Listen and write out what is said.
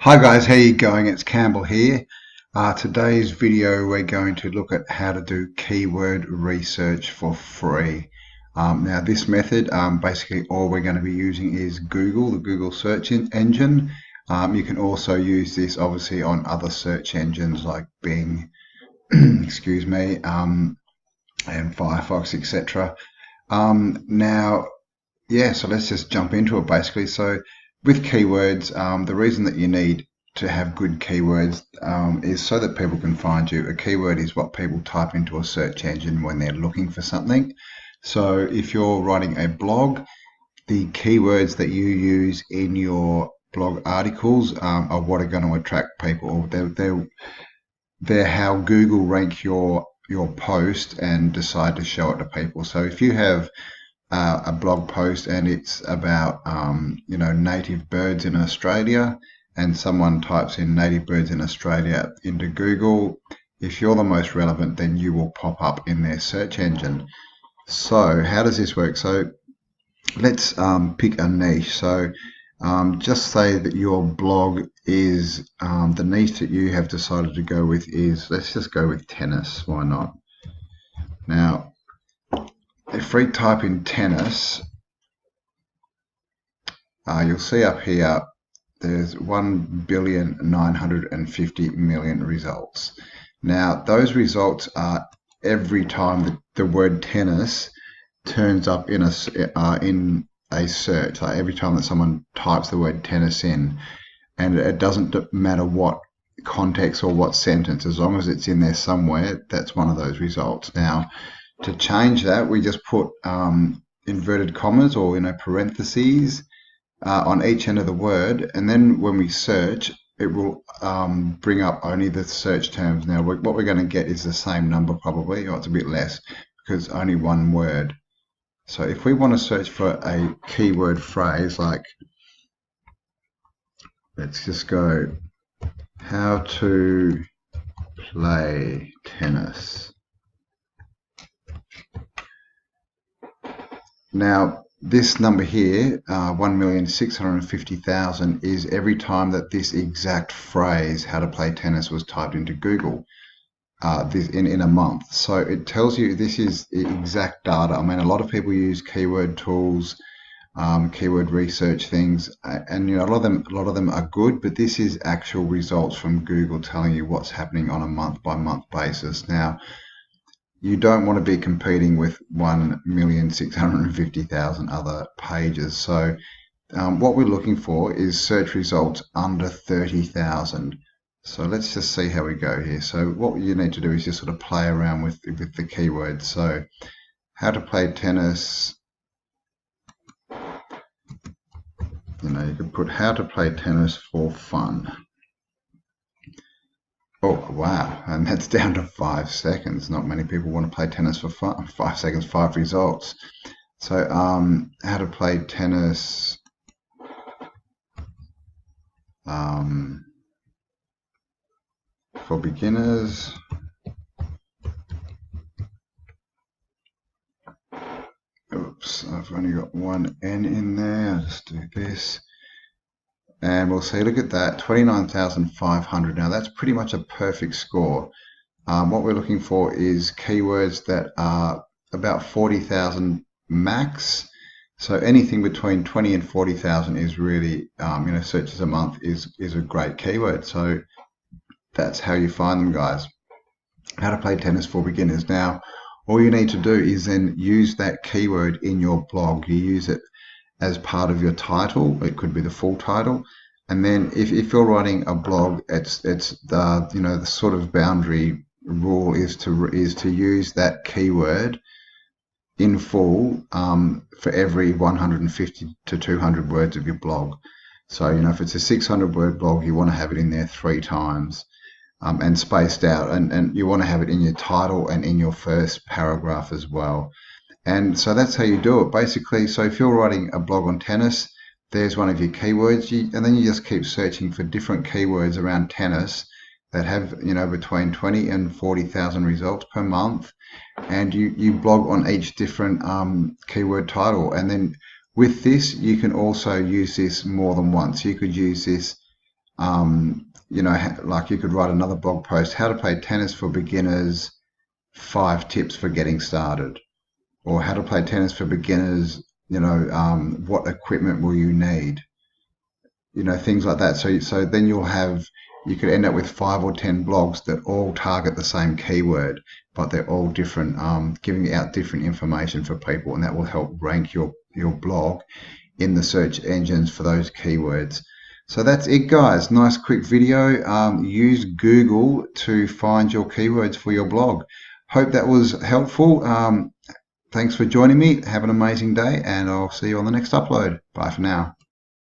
Hi guys, how you going? It's Campbell here. Today's video we're going to look at how to do keyword research for free. Now this method, basically all we're going to be using is Google, the Google search engine. You can also use this obviously on other search engines like Bing, excuse me, and Firefox, etc. So let's just jump into it basically. So with keywords, the reason that you need to have good keywords is so that people can find you. A keyword is what people type into a search engine when they're looking for something. So if you're writing a blog, the keywords that you use in your blog articles are what are going to attract people. They're how Google rank your post and decide to show it to people. So if you have a blog post and it's about native birds in Australia, and someone types in native birds in Australia into Google, if you're the most relevant, then you will pop up in their search engine. So how does this work? So let's pick a niche. So just say that your blog is the niche that you have decided to go with is, let's just go with tennis. Why not? Now if we type in tennis, you'll see up here there's 1,950,000,000 results. Now those results are every time the word tennis turns up in a search, like every time that someone types the word tennis in, and it doesn't matter what context or what sentence, as long as it's in there somewhere, that's one of those results. Now to change that, we just put inverted commas or parentheses on each end of the word, and then when we search, it will bring up only the search terms. Now what we're going to get is the same number probably, or it's a bit less because only one word. So if we want to search for a keyword phrase, like let's just go how to play tennis. Now this number here, 1,650,000, is every time that this exact phrase, how to play tennis, was typed into Google in a month. So it tells you this is exact data. I mean, a lot of people use keyword tools, keyword research things, and a lot of them are good, but this is actual results from Google telling you what's happening on a month-by-month basis. Now, you don't want to be competing with 1,650,000 other pages. So what we're looking for is search results under 30,000. So let's just see how we go here. So what you need to do is just sort of play around with the keywords. So how to play tennis, you could put how to play tennis for fun. Oh, wow, and that's down to 5 seconds. Not many people want to play tennis for fun. 5 seconds, 5 results. So how to play tennis for beginners. Oops, I've only got one N in there. I'll just do this. And we'll see, look at that, 29,500. Now that's pretty much a perfect score. What we're looking for is keywords that are about 40,000 max. So anything between 20 and 40,000 is really, searches a month is a great keyword. So that's how you find them, guys. How to play tennis for beginners. Now, all you need to do is then use that keyword in your blog. You use it as part of your title. It could be the full title, and then if you're writing a blog, it's the the sort of boundary rule is to use that keyword in full for every 150 to 200 words of your blog. So if it's a 600 word blog, you want to have it in there 3 times and spaced out, and you want to have it in your title and in your first paragraph as well. And so that's how you do it, basically. So if you're writing a blog on tennis, there's one of your keywords, and then you just keep searching for different keywords around tennis that have, between 20 and 40,000 results per month, and you blog on each different keyword title. And then with this, you can also use this more than once. You could use this you know, like you could write another blog post, how to play tennis for beginners, 5 tips for getting started, or how to play tennis for beginners, you know, what equipment will you need, you know, things like that. So then you could end up with 5 or 10 blogs that all target the same keyword, but they're all different, giving out different information for people, and that will help rank your blog in the search engines for those keywords. So that's it, guys. Nice quick video. Use Google to find your keywords for your blog. Hope that was helpful. Thanks for joining me. Have an amazing day, and I'll see you on the next upload. Bye for now.